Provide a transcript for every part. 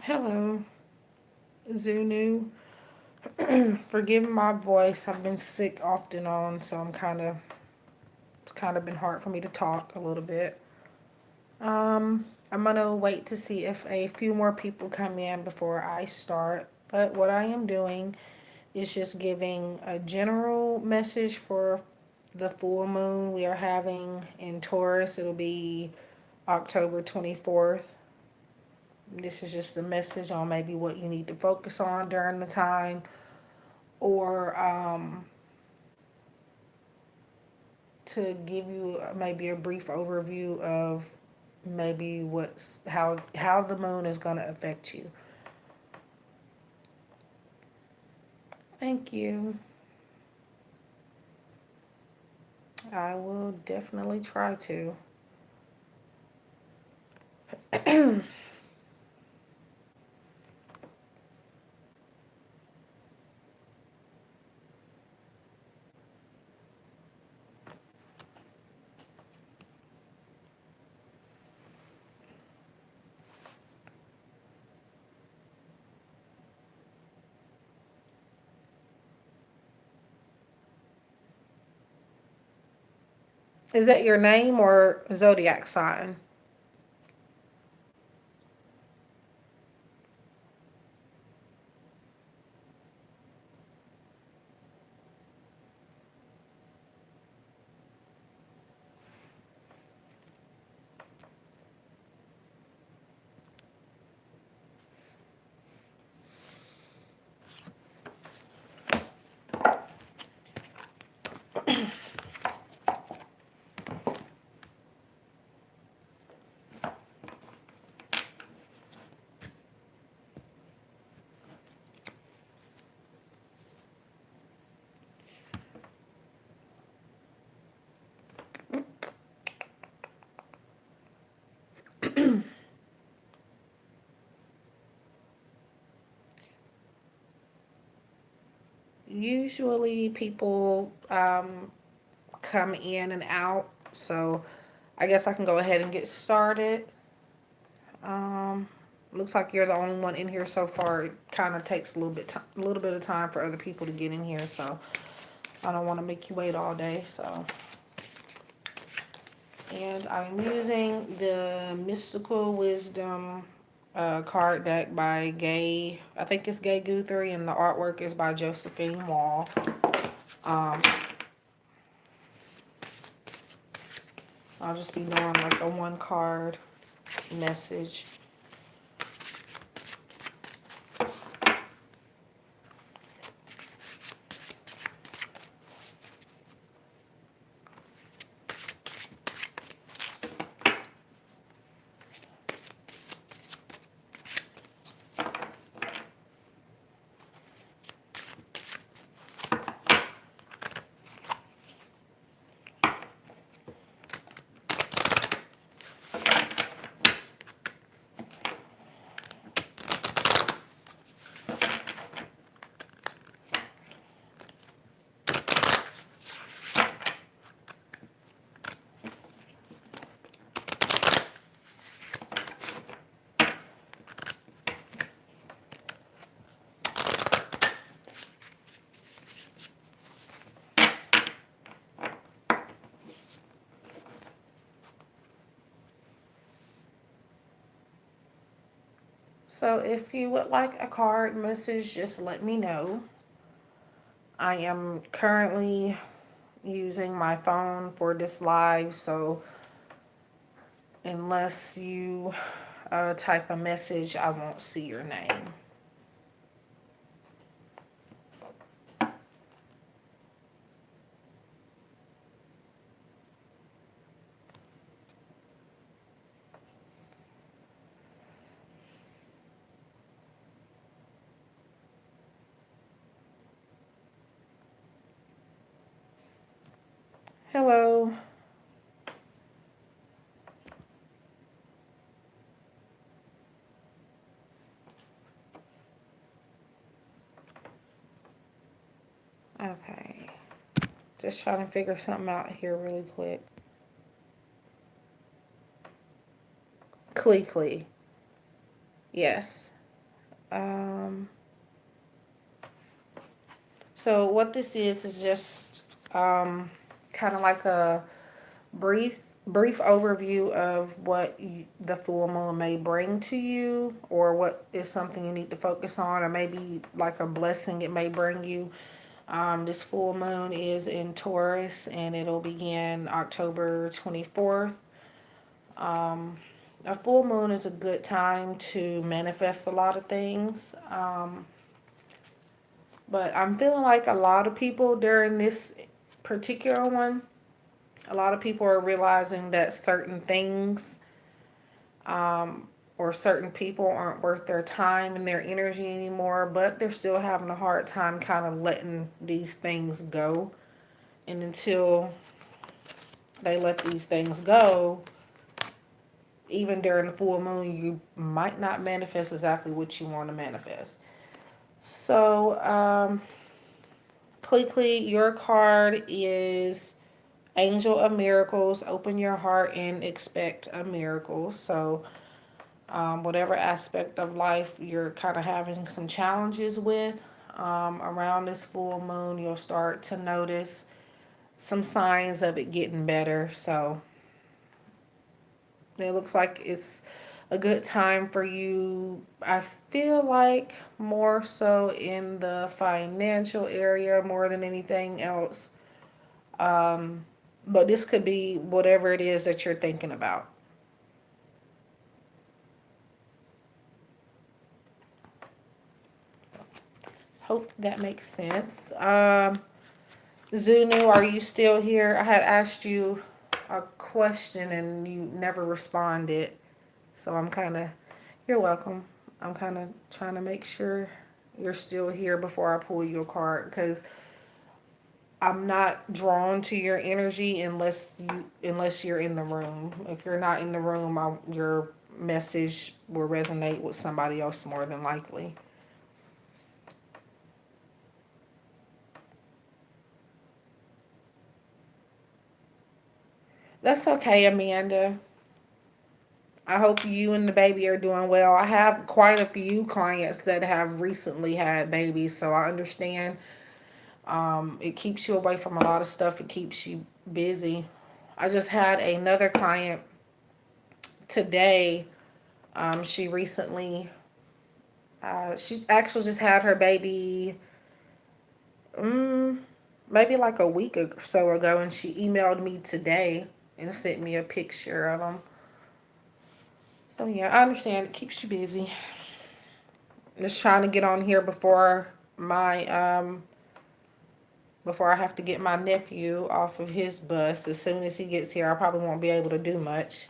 Hello, Zunu. Forgive my voice. I've been sick off and on, so it's kind of been hard for me to talk a little bit. I'm gonna wait to see if a few more people come in before I start. But what I am doing is just giving a general message for the full moon we are having in Taurus. It'll be October 24th. This is just a message on maybe what you need to focus on during the time, or to give you maybe a brief overview of maybe what's how the moon is going to affect you. Thank you. I will definitely try to. Is that your name or zodiac sign? Usually people come in and out, so I guess I can go ahead and get started. Um, Looks like you're the only one in here so far. It kind of takes a little bit of time for other people to get in here, so I don't want to make you wait all day. So, and I'm using the Mystical Wisdom card deck by Gay. I think it's Gay Guthrie, and the artwork is by Josephine Wall. Um, I'll just be doing like a one card message. So if you would like a card message, just let me know. I am currently using my phone for this live, so unless you type a message, I won't see your name. Hello. Okay. Just trying to figure something out here really quick. Clee Clee. Yes. Um, so what this is just kind of like a brief overview of what the full moon may bring to you, or what is something you need to focus on, or maybe like a blessing it may bring you. This full moon is in Taurus and it'll begin October 24th. A full moon is a good time to manifest a lot of things. But I'm feeling like a lot of people during this particular one, a lot of people are realizing that certain things or certain people aren't worth their time and their energy anymore, but they're still having a hard time kind of letting these things go. And until they let these things go, even during the full moon, you might not manifest exactly what you want to manifest. So, Klee, your card is Angel of Miracles. Open your heart and expect a miracle. So, whatever aspect of life you're kind of having some challenges with, around this full moon, you'll start to notice some signs of it getting better. So, it looks like it's a good time for you. I feel like more so in the financial area more than anything else. But this could be whatever it is that you're thinking about. Hope that makes sense. Zunu, are you still here? I had asked you a question and you never responded. So I'm kind of, you're welcome. I'm kind of trying to make sure you're still here before I pull you a card, because I'm not drawn to your energy unless you're in the room. If you're not in the room, your message will resonate with somebody else more than likely. That's okay, Amanda. I hope you and the baby are doing well. I have quite a few clients that have recently had babies, so I understand. It keeps you away from a lot of stuff. It keeps you busy. I just had another client today. She recently, she actually just had her baby, maybe like a week or so ago, and she emailed me today and sent me a picture of them. So yeah, I understand it keeps you busy. Just trying to get on here before I have to get my nephew off of his bus. As soon as he gets here, I probably won't be able to do much.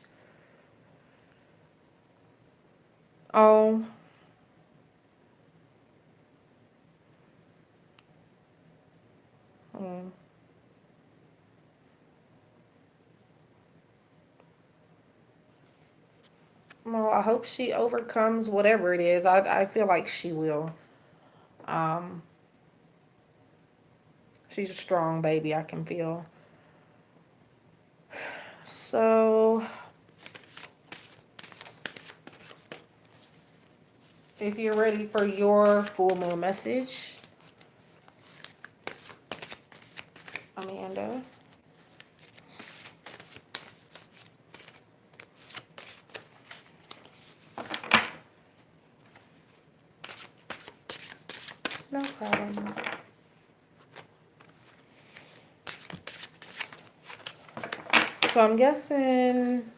Oh, mm, well, I hope she overcomes whatever it is. I feel like she will. Um, she's a strong baby, I can feel. So, if you're ready for your full moon message, Amanda. No problem. So I'm guessing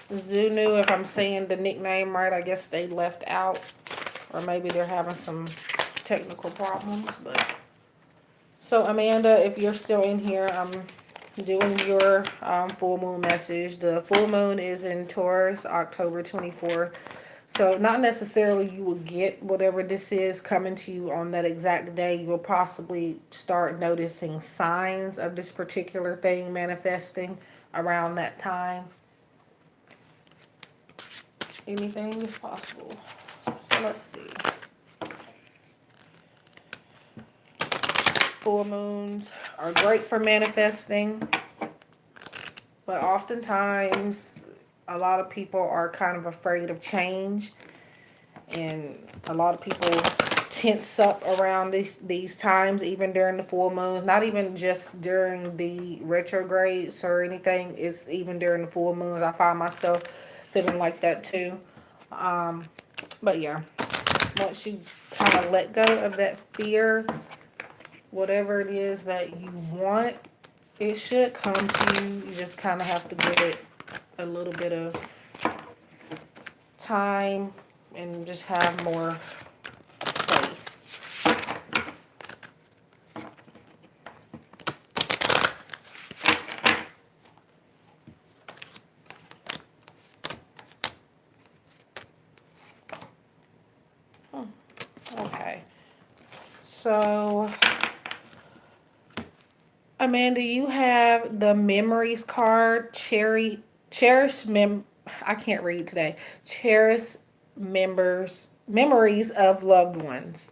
Zunu, if I'm saying the nickname right, I guess they left out, or maybe they're having some technical problems. But so Amanda, if you're still in here, I'm doing your full moon message. The full moon is in Taurus, October 24th. So not necessarily you will get whatever this is coming to you on that exact day. You'll possibly start noticing signs of this particular thing manifesting around that time. Anything is possible. So let's see. Full moons are great for manifesting, but oftentimes a lot of people are kind of afraid of change. And a lot of people tense up around these times, even during the full moons. Not even just during the retrogrades or anything. It's even during the full moons. I find myself feeling like that too. But yeah, once you kind of let go of that fear, whatever it is that you want, it should come to you. You just kind of have to give it a little bit of time and just have more faith. Okay. So, Amanda, you have the memories card, cherish I can't read today. Cherish memories of loved ones.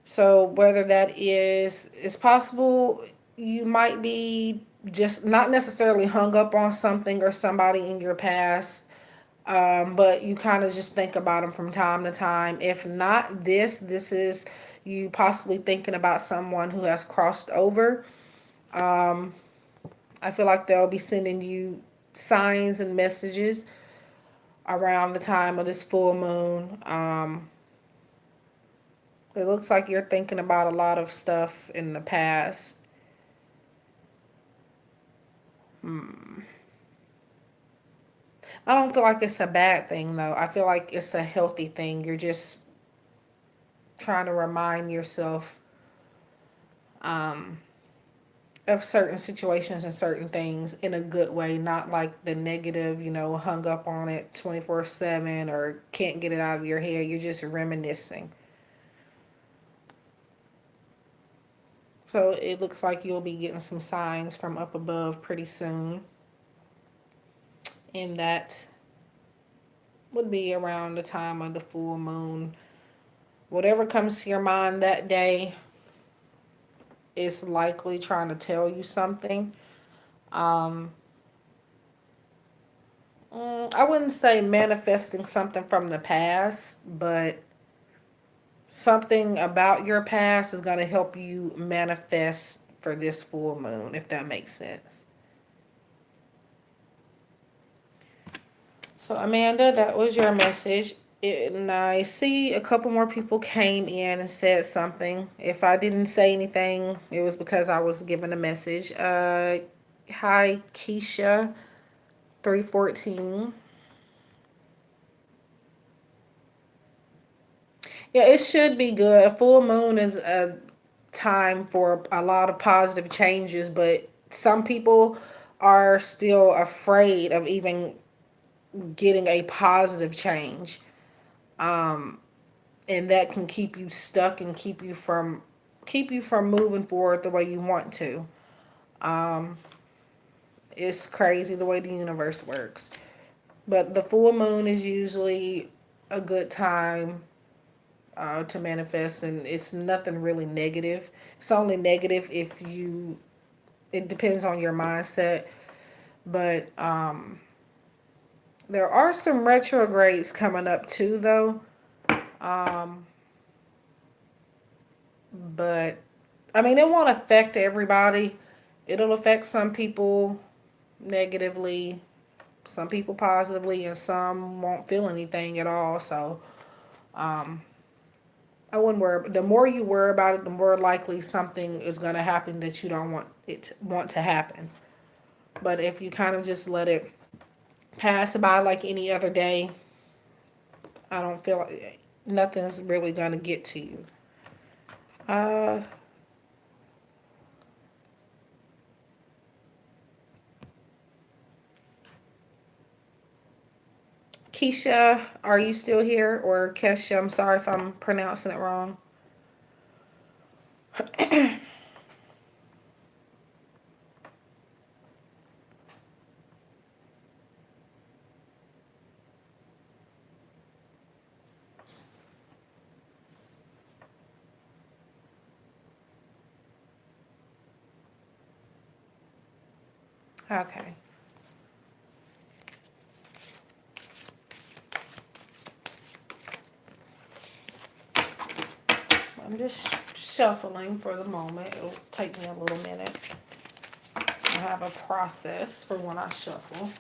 So whether that is, it's possible you might be just not necessarily hung up on something or somebody in your past, but you kind of just think about them from time to time. If not this is you possibly thinking about someone who has crossed over. I feel like they'll be sending you signs and messages around the time of this full moon. It looks like you're thinking about a lot of stuff in the past. I don't feel like it's a bad thing though. I feel like it's a healthy thing. You're just trying to remind yourself of certain situations and certain things in a good way, not like the negative, hung up on it 24/7 or can't get it out of your head. You're just reminiscing. So it looks like you'll be getting some signs from up above pretty soon. And that would be around the time of the full moon. Whatever comes to your mind that day is likely trying to tell you something. Um, I wouldn't say manifesting something from the past, but something about your past is going to help you manifest for this full moon, if that makes sense. So, Amanda, that was your message. And I see a couple more people came in and said something. If I didn't say anything, it was because I was giving a message. Hi, Keisha, 314. Yeah, it should be good. A full moon is a time for a lot of positive changes, but some people are still afraid of even getting a positive change. And that can keep you stuck and keep you from moving forward the way you want to. It's crazy the way the universe works. But the full moon is usually a good time to manifest, and it's nothing really negative. It's only negative if you. It depends on your mindset, but there are some retrogrades coming up too, though. But I mean, it won't affect everybody. It'll affect some people negatively, some people positively, and some won't feel anything at all. So I wouldn't worry. The more you worry about it, the more likely something is going to happen that you don't want to happen. But if you kind of just let it pass by like any other day, I don't feel like nothing's really going to get to you. Uh, Keisha, are you still here? Or Kesha, I'm sorry if I'm pronouncing it wrong. Okay. I'm just shuffling for the moment. It'll take me a little minute. I have a process for when I shuffle.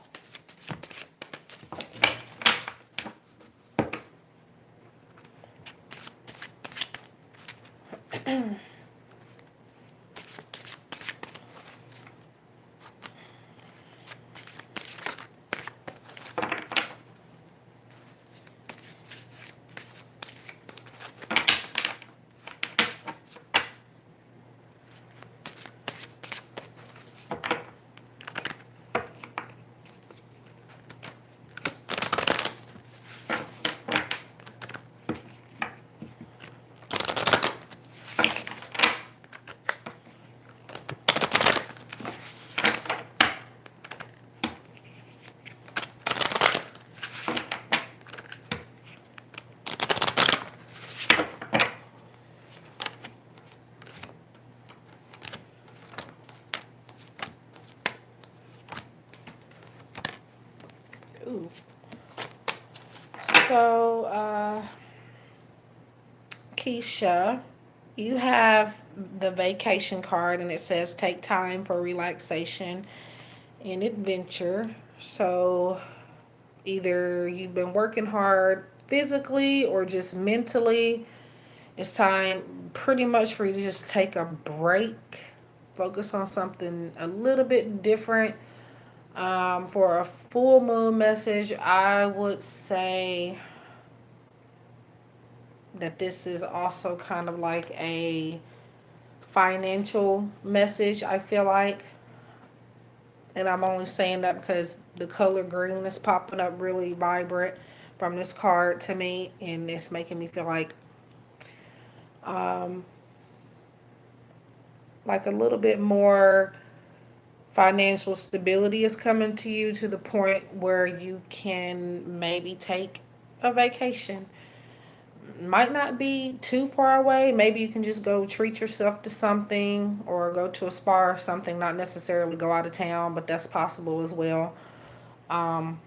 Ooh. So, Keisha, you have the vacation card and it says take time for relaxation and adventure. So, either you've been working hard physically or just mentally. It's time pretty much for you to just take a break, focus on something a little bit different. For a full moon message, I would say that this is also kind of like a financial message, I feel like. And I'm only saying that because the color green is popping up really vibrant from this card to me, and it's making me feel um, like a little bit more financial stability is coming to you to the point where you can maybe take a vacation. Might not be too far away. Maybe you can just go treat yourself to something or go to a spa or something, not necessarily go out of town, but that's possible as well. Um,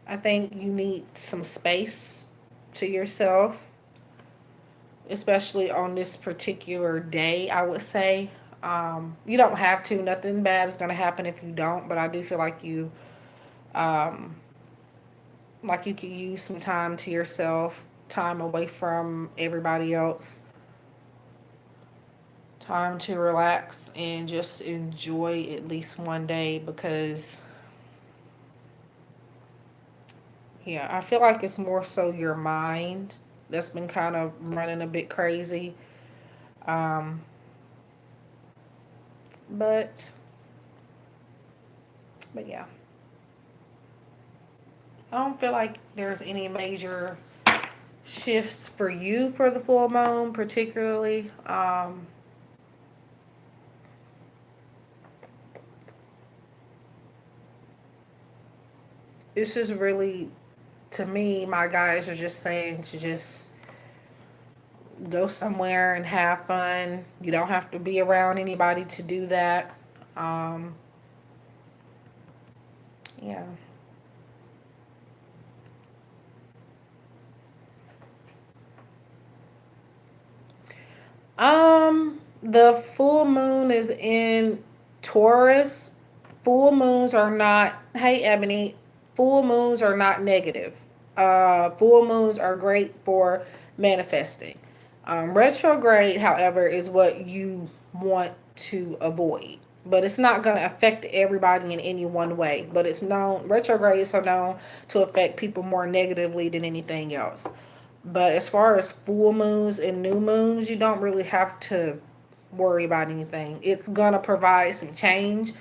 I think you need some space to yourself, especially on this particular day, I would say. You don't have to. Nothing bad is going to happen if you don't, but I do feel um, like you could use some time to yourself, time away from everybody else, time to relax and just enjoy at least one day because, yeah, I feel like it's more so your mind that's been kind of running a bit crazy. Um, but, but yeah, I don't feel like there's any major shifts for you for the full moon, particularly. This is really, to me, my guys are just saying to just go somewhere and have fun. You don't have to be around anybody to do that. Um, yeah. The full moon is in Taurus. Full moons are not, hey Ebony, full moons are not negative. Full moons are great for manifesting. Retrograde, however, is what you want to avoid. But it's not going to affect everybody in any one way. But it's known, retrogrades are known to affect people more negatively than anything else. But as far as full moons and new moons, you don't really have to worry about anything. It's gonna provide some change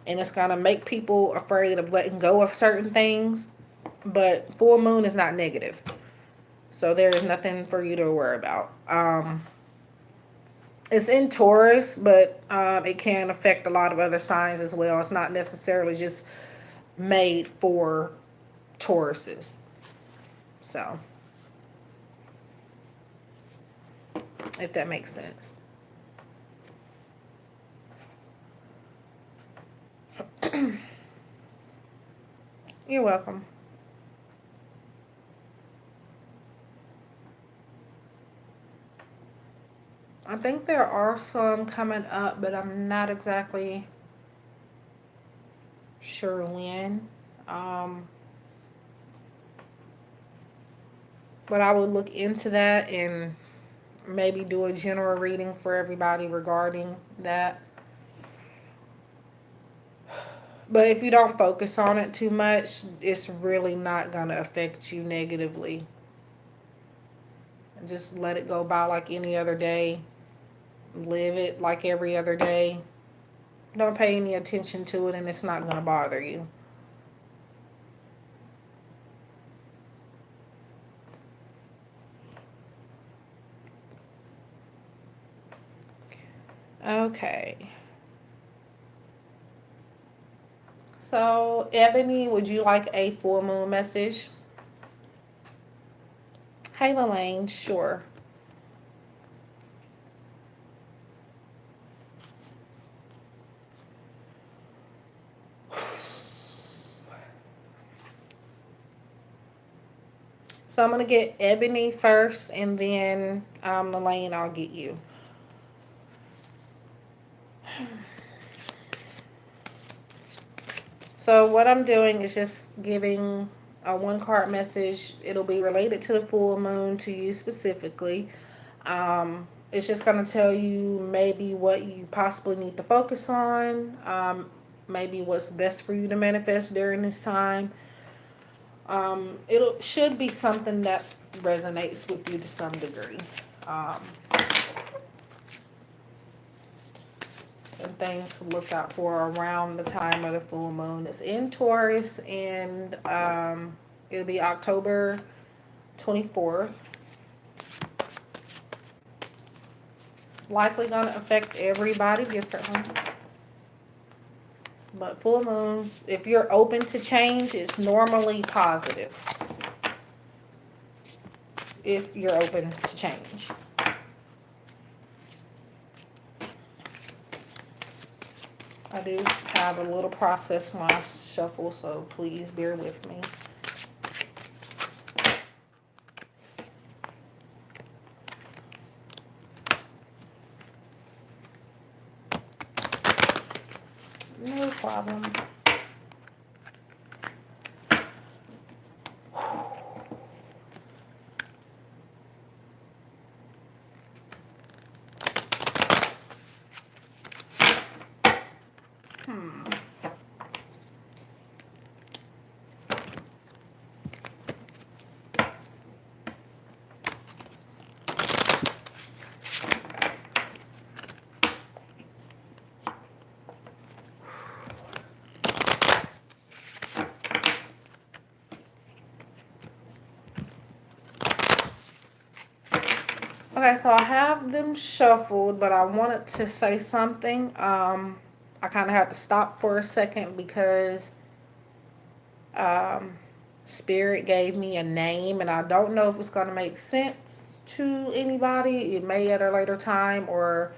and it's gonna make people afraid of letting go of certain things. But full moon is not negative. So there is nothing for you to worry about. It's in Taurus, but it can affect a lot of other signs as well. It's not necessarily just made for Tauruses. So, if that makes sense. You're welcome. think there are some coming up, but I'm not exactly sure when. Um, but I would look into that and maybe do a general reading for everybody regarding that. But if you don't focus on it too much, it's really not going to affect you negatively. Just let it go by like any other day. Live it like every other day. Don't pay any attention to it, and it's not going to bother you. Okay. So, Ebony, would you like a full moon message? Hey, Lelaine, sure. So, I'm going to get Ebony first, and then Lelaine, I'll get you. So, what I'm doing is just giving a one card message. It'll be related to the full moon to you specifically. It's just going to tell you maybe what you possibly need to focus on, maybe what's best for you to manifest during this time. It should be something that resonates with you to some degree. Um, and things to look out for around the time of the full moon. It's in Taurus, and it'll be October 24th. It's likely going to affect everybody differently. But full moons, if you're open to change, it's normally positive. If you're open to change. I do have a little process when I shuffle, so please bear with me. No problem. Okay, so I have them shuffled, but I wanted to say something. I kind of had to stop for a second because um, Spirit gave me a name, and I don't know if it's going to make sense to anybody. It may at a later time, or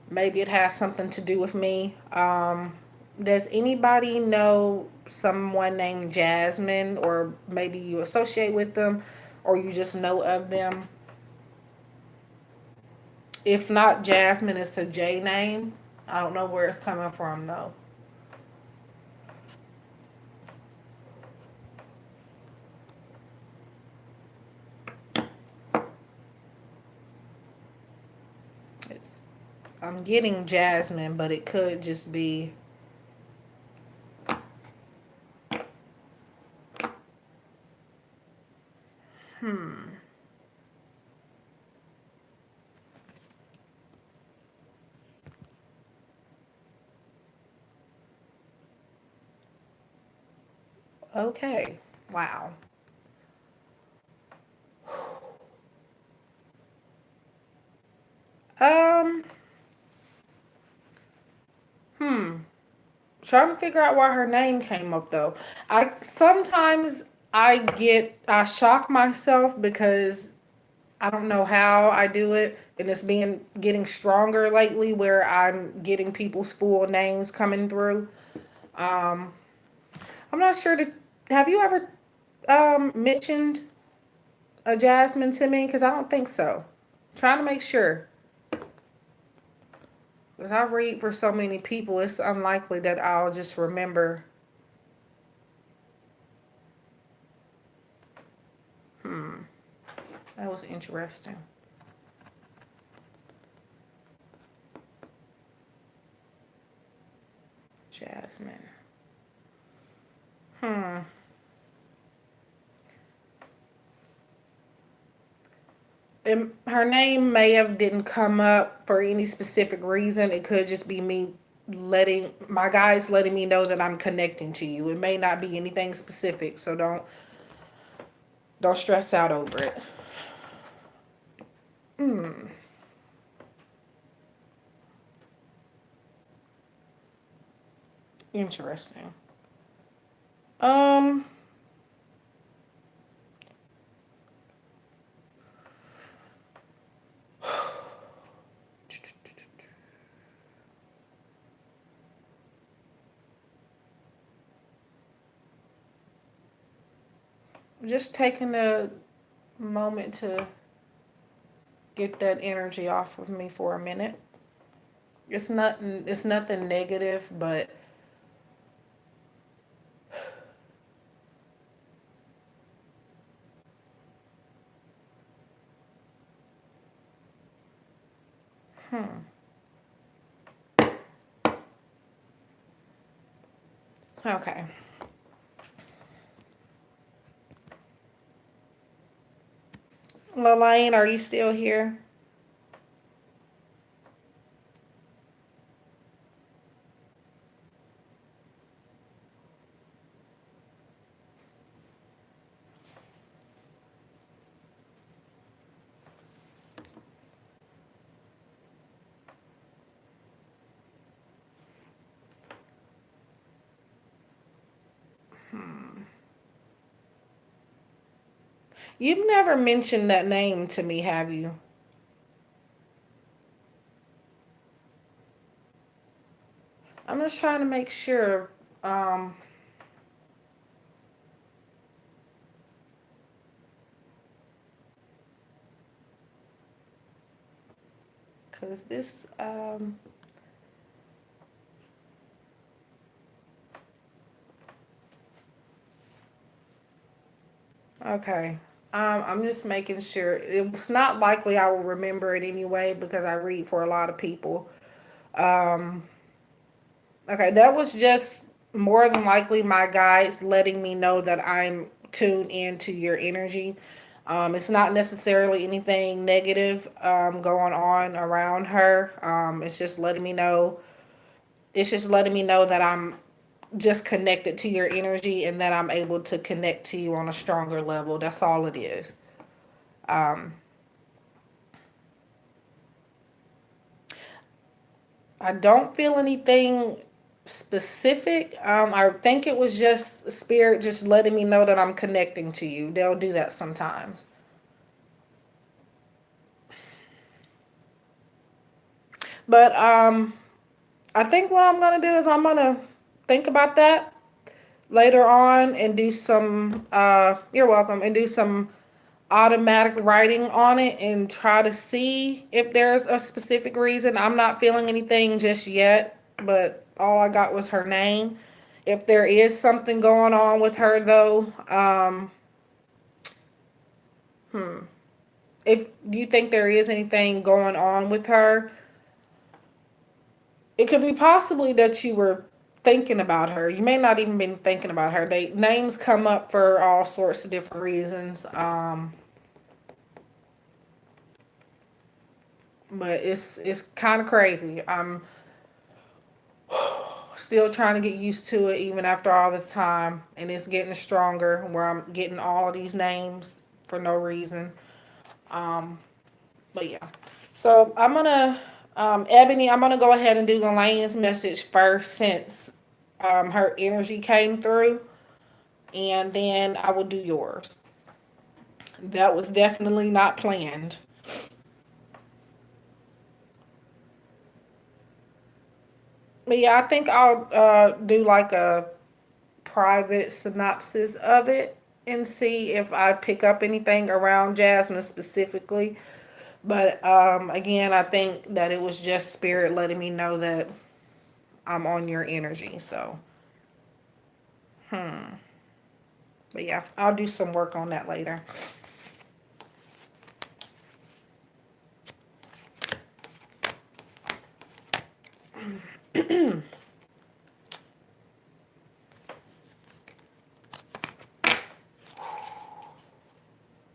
maybe it has something to do with me. Does anybody know someone named Jasmine, or maybe you associate with them, or you just know of them? If not Jasmine, it's a J name. I don't know where it's coming from though. It's, I'm getting Jasmine, but it could just be. Hmm. Okay. Wow. Um. Hmm. Trying to figure out why her name came up though. I sometimes I shock myself because I don't know how I do it, and it's been getting stronger lately where I'm getting people's full names coming through. Um, I'm not sure that have you ever mentioned a Jasmine to me? Because I don't think so. Trying to make sure. Because I read for so many people, it's unlikely that I'll just remember. Hmm, that was interesting. Jasmine. Hmm. Her name may have didn't come up for any specific reason. It could just be me letting my guys letting me know that I'm connecting to you. It may not be anything specific, so don't stress out over it. Hmm. Interesting. Um, just taking a moment to get that energy off of me for a minute. It's nothing negative, but hmm. Okay. Lelaine, are you still here? Hmm. You've never mentioned that name to me, have you? I'm just trying to make sure. Um, cause this. Okay. I'm just making sure. It's not likely I will remember it anyway because I read for a lot of people. Um, okay, that was just more than likely my guides letting me know that I'm tuned into your energy. It's not necessarily anything negative going on around her. It's just letting me know. It's just letting me know that I'm just connected to your energy and that I'm able to connect to you on a stronger level. That's all it is. Um, I don't feel anything specific. I think it was just spirit just letting me know that I'm connecting to you. They'll do that sometimes. But I think what I'm gonna do is I'm gonna think about that later on and do some. You're welcome, and do some automatic writing on it and try to see if there's a specific reason. I'm not feeling anything just yet, but all I got was her name. If there is something going on with her though, hmm. If you think there is anything going on with her, it could be possibly that you were thinking about her. You may not even been thinking about her. They names come up for all sorts of different reasons. But it's kind of crazy. I'm still trying to get used to it even after all this time, and it's getting stronger where I'm getting all of these names for no reason. Um, but yeah. So I'm gonna Ebony, I'm gonna go ahead and do Elaine's message first since her energy came through, and then I will do yours. That was definitely not planned. But yeah, I think I'll do like a private synopsis of it and see if I pick up anything around Jasmine specifically. But again, I think that it was just spirit letting me know that I'm on your energy. So, but yeah, I'll do some work on that later.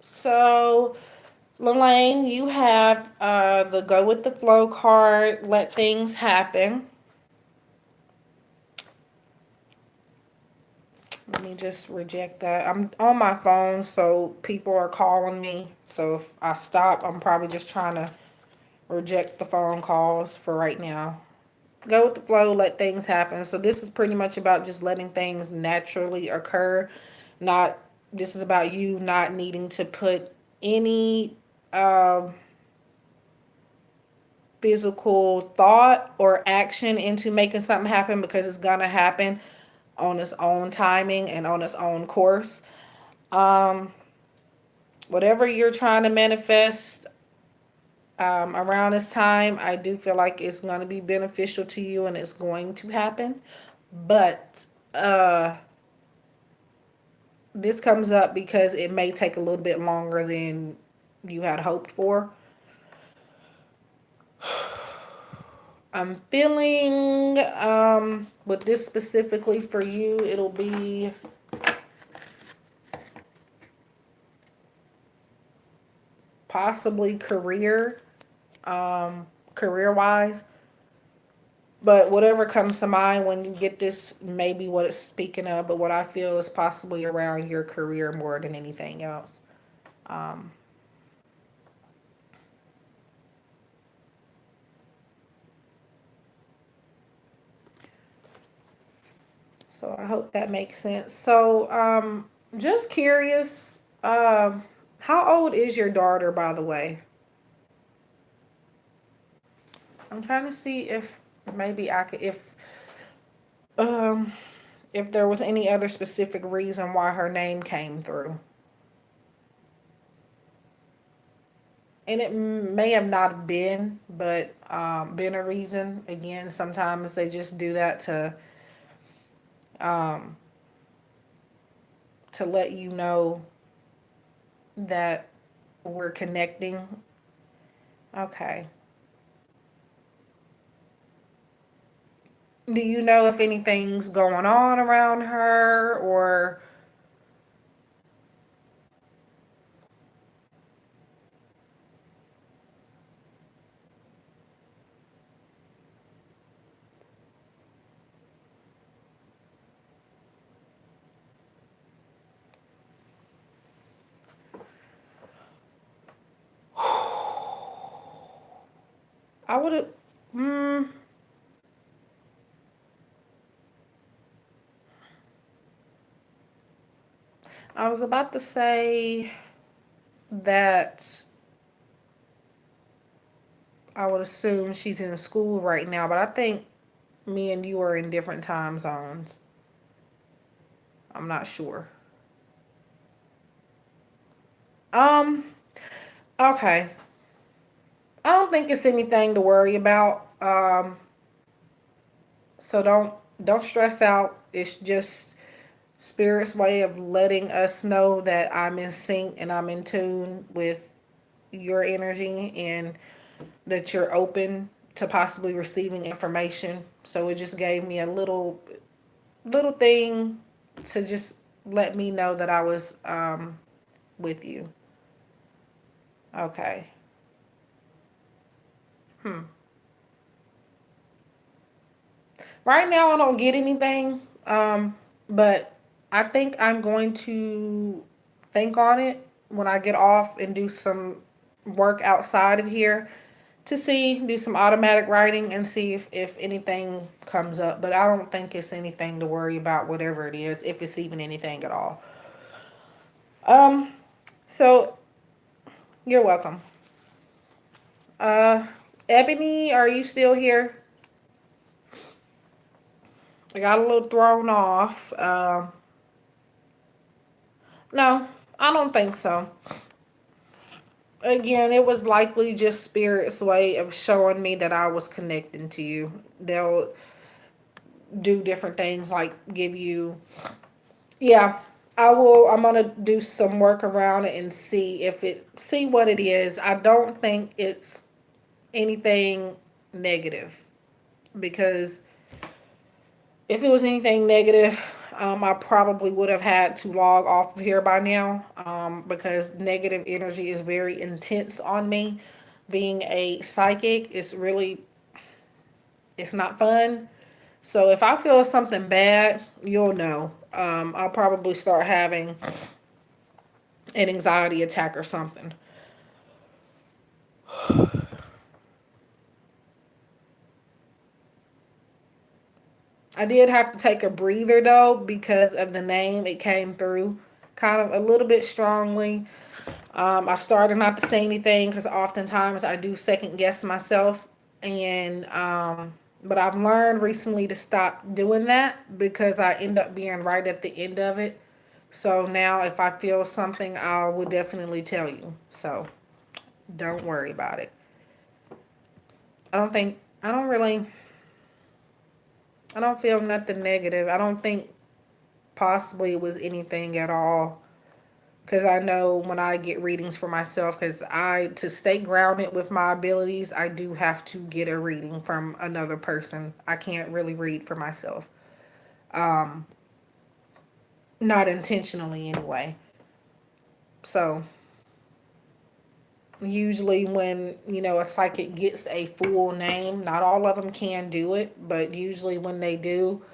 So, Lelaine, you have the go with the flow card, let things happen. Let me just reject that. I'm on my phone, so people are calling me. So if I stop, I'm probably just trying to reject the phone calls for right now. Go with the flow, let things happen. So this is pretty much about just letting things naturally occur. Not This is about you not needing to put any um physical thought or action into making something happen, because it's gonna happen on its own timing and on its own course. Um, Whatever you're trying to manifest around this time, I do feel like it's going to be beneficial to you and it's going to happen. But this comes up because it may take a little bit longer than you had hoped for. I'm feeling with this specifically for you, it'll be possibly career wise. But whatever comes to mind when you get this, maybe what it's speaking of, but what I feel is possibly around your career more than anything else. Um, so I hope that makes sense. So, just curious, how old is your daughter, by the way? I'm trying to see if maybe I could, um, if there was any other specific reason why her name came through. And it may have not been, but been a reason. Again, sometimes they just do that um, to let you know that we're connecting. Okay. Do you know if anything's going on around her or I would have. Mm, I was about to say that I would assume she's in school right now, but I think me and you are in different time zones. I'm not sure. Um. Okay. I don't think it's anything to worry about. So don't stress out. It's just spirit's way of letting us know that I'm in sync and I'm in tune with your energy and that you're open to possibly receiving information. So it just gave me a little thing to just let me know that I was with you. Okay. Hmm. Right now, I don't get anything, but I think I'm going to think on it when I get off and do some work outside of here to see, do some automatic writing and see if anything comes up. But I don't think it's anything to worry about, whatever it is, if it's even anything at all. Um, so you're welcome. Uh, Ebony, are you still here? I got a little thrown off. No, I don't think so. Again, it was likely just spirit's way of showing me that I was connecting to you. They'll do different things like give you, yeah, I will. I'm gonna do some work around it and see what it is. I don't think it's anything negative, because if it was anything negative, I probably would have had to log off of here by now, because negative energy is very intense on me. Being a psychic, it's not fun. So if I feel something bad, you'll know. I'll probably start having an anxiety attack or something. I did have to take a breather though because of the name. It came through kind of a little bit strongly. I started not to say anything because oftentimes I do second guess myself, and but I've learned recently to stop doing that because I end up being right at the end of it. So now if I feel something, I will definitely tell you. So don't worry about it. I don't really, I don't feel nothing negative. I don't think possibly it was anything at all. Because I know when I get readings for myself, because to stay grounded with my abilities, I do have to get a reading from another person. I can't really read for myself. Not intentionally anyway. So usually when, a psychic gets a full name, not all of them can do it, but usually when they do,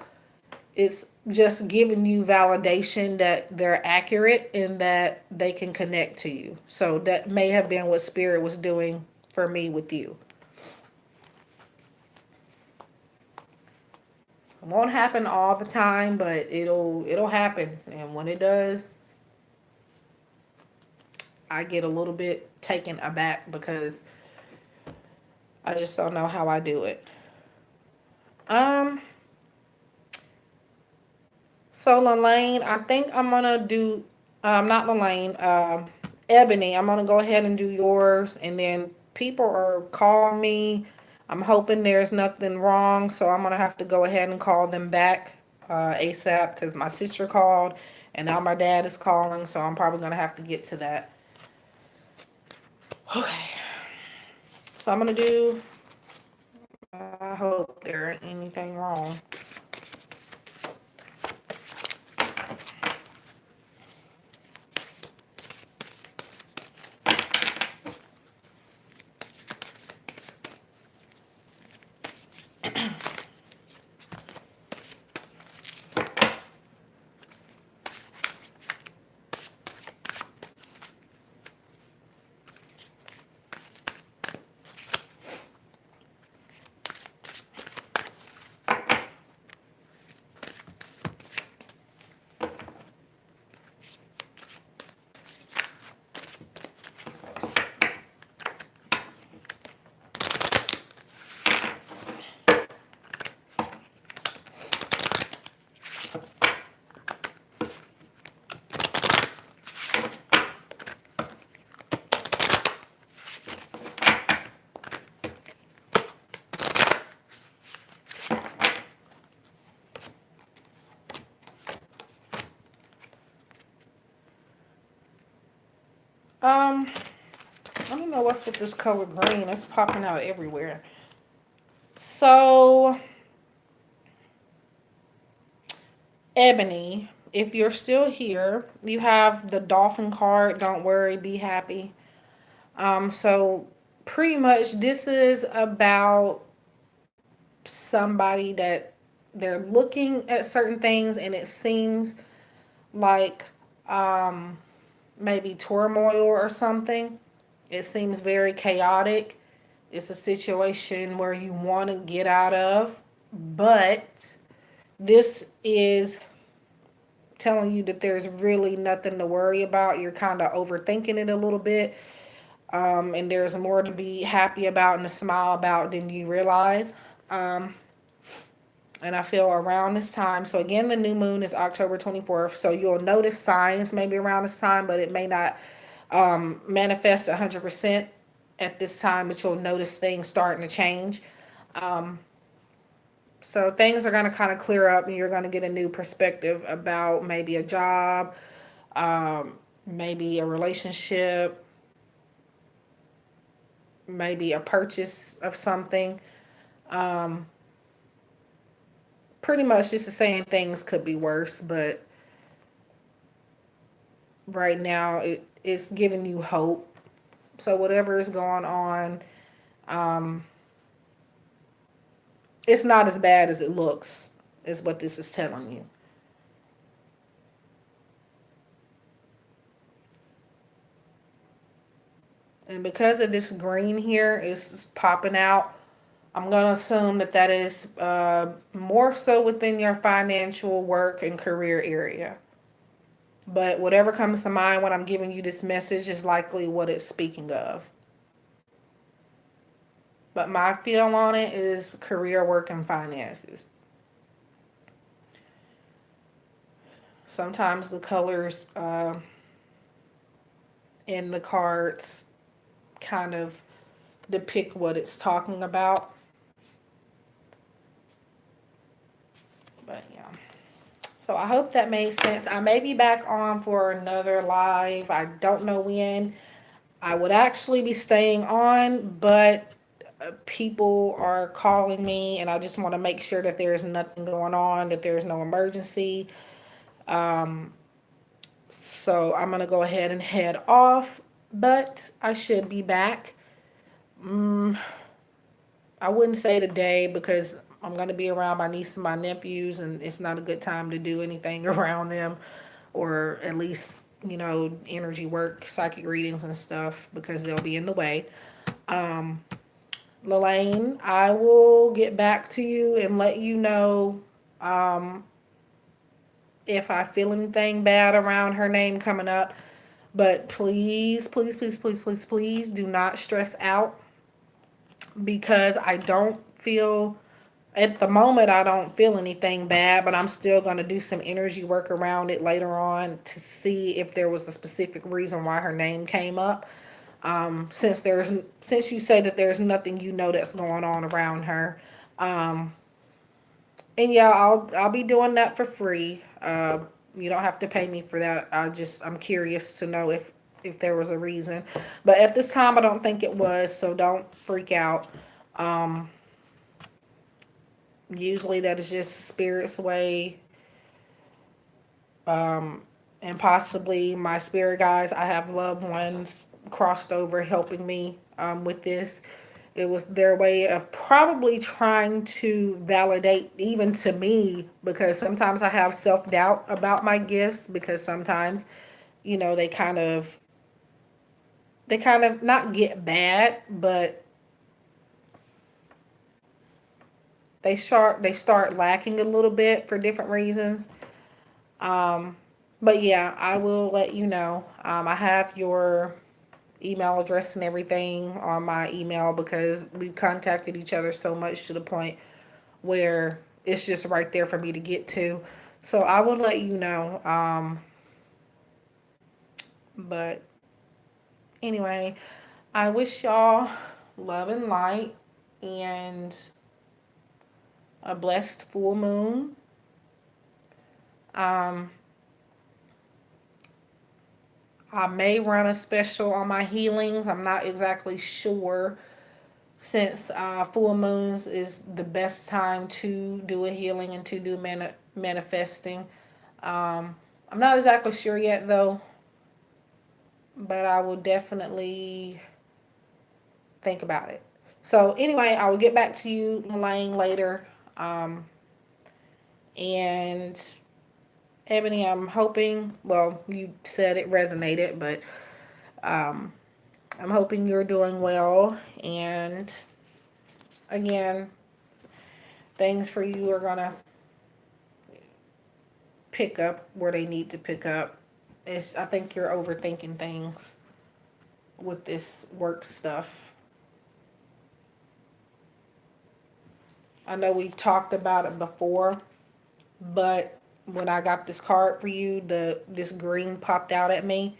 it's just giving you validation that they're accurate and that they can connect to you. So that may have been what spirit was doing for me with you. It won't happen all the time, but it'll happen. And when it does, I get a little bit taken aback because I just don't know how I do it. Um so Lelaine, I think I'm gonna do not Lelaine, Ebony, I'm gonna go ahead and do yours, and then people are calling me. I'm hoping there's nothing wrong, so I'm gonna have to go ahead and call them back ASAP because my sister called and now my dad is calling, so I'm probably gonna have to get to that. Okay, so I'm gonna do. I hope there ain't anything wrong. Um, I don't know what's with this color green. It's popping out everywhere. So, Ebony, if you're still here, you have the dolphin card. Don't worry, be happy. So pretty much this is about somebody that they're looking at certain things and it seems like maybe turmoil or something. It seems very chaotic. It's a situation where you want to get out of, but this is telling you that there's really nothing to worry about. You're kind of overthinking it a little bit, and there's more to be happy about and to smile about than you realize. Um, and I feel around this time. So again, the new moon is October 24th. So you'll notice signs maybe around this time, but it may not manifest 100% at this time, but you'll notice things starting to change. So things are going to kind of clear up, and you're going to get a new perspective about maybe a job, maybe a relationship, maybe a purchase of something. Pretty much just the same things could be worse, but right now it's giving you hope. So whatever is going on, it's not as bad as it looks, is what this is telling you. And because of this green here is popping out, I'm going to assume that that is more so within your financial work and career area. But whatever comes to mind when I'm giving you this message is likely what it's speaking of. But my feel on it is career, work, and finances. Sometimes the colors in the cards kind of depict what it's talking about. But yeah. So I hope that made sense. I may be back on for another live. I don't know when. I would actually be staying on, but people are calling me, and I just want to make sure that there's nothing going on, that there's no emergency. So I'm going to go ahead and head off, but I should be back. I wouldn't say today because I'm going to be around my niece and my nephews, and it's not a good time to do anything around them, or at least, energy work, psychic readings and stuff, because they'll be in the way. Lelaine, I will get back to you and let you know if I feel anything bad around her name coming up. But please, please, please, please, please, please do not stress out, because I don't feel, at the moment, I don't feel anything bad, but I'm still going to do some energy work around it later on to see if there was a specific reason why her name came up. Since you say that there's nothing that's going on around her. And yeah, I'll be doing that for free. You don't have to pay me for that. I'm curious to know if there was a reason. But at this time I don't think it was, so don't freak out. Usually that is just spirit's way, and possibly my spirit guides. I have loved ones crossed over helping me with this. It was their way of probably trying to validate even to me, because sometimes I have self-doubt about my gifts, because sometimes, they kind of not get bad, but they start lacking a little bit for different reasons. But yeah, I will let you know. I have your email address and everything on my email, because we've contacted each other so much to the point where it's just right there for me to get to. So I will let you know. But anyway, I wish y'all love and light, and a blessed full moon. Um, I may run a special on my healings. I'm not exactly sure, since full moons is the best time to do a healing and to do manifesting. I'm not exactly sure yet, though, but I will definitely think about it. So anyway, I will get back to you, Elaine, later. And Ebony, I'm hoping, well, you said it resonated, but I'm hoping you're doing well. And again, things for you are going to pick up where they need to pick up. I think you're overthinking things with this work stuff. I know we've talked about it before, but when I got this card for you, this green popped out at me.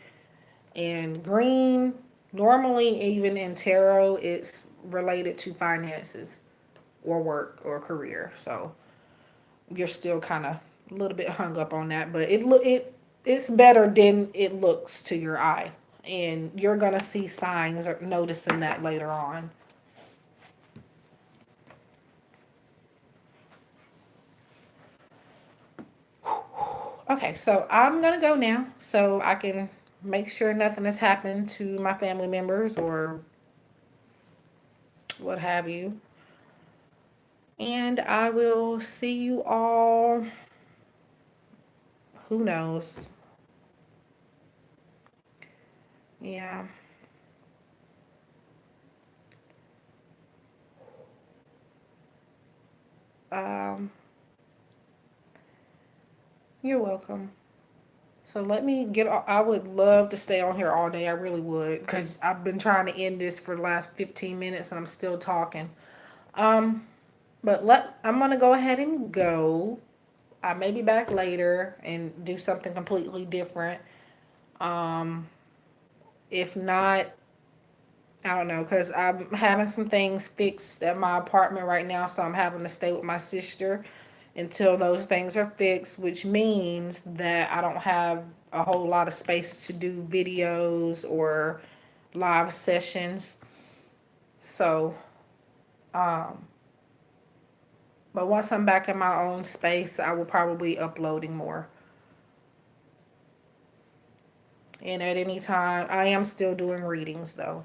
And green, normally, even in tarot, it's related to finances or work or career. So you're still kind of a little bit hung up on that, but it's better than it looks to your eye, and you're gonna see signs or noticing that later on. Okay, so I'm gonna go now, so I can make sure nothing has happened to my family members or what have you, and I will see you all. Who knows? Yeah. Um, you're welcome. So let me get. I would love to stay on here all day. I really would, because I've been trying to end this for the last 15 minutes and I'm still talking. Um, but I'm gonna go ahead and go. I may be back later and do something completely different. Um, if not, I don't know, because I'm having some things fixed at my apartment right now, so I'm having to stay with my sister until those things are fixed, which means that I don't have a whole lot of space to do videos or live sessions. So, um, but once I'm back in my own space, I will probably be uploading more. And at any time, I am still doing readings though.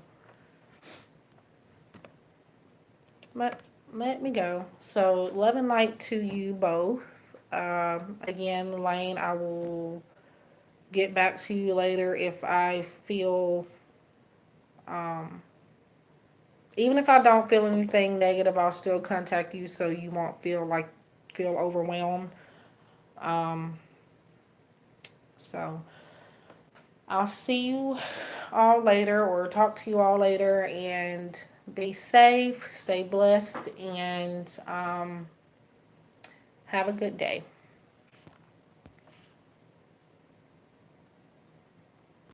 But let me go. So, love and light to you both. Again, Lane, I will get back to you later if I feel, um, even if I don't feel anything negative, I'll still contact you so you won't feel overwhelmed. Um, so I'll see you all later or talk to you all later, and be safe, stay blessed, and have a good day.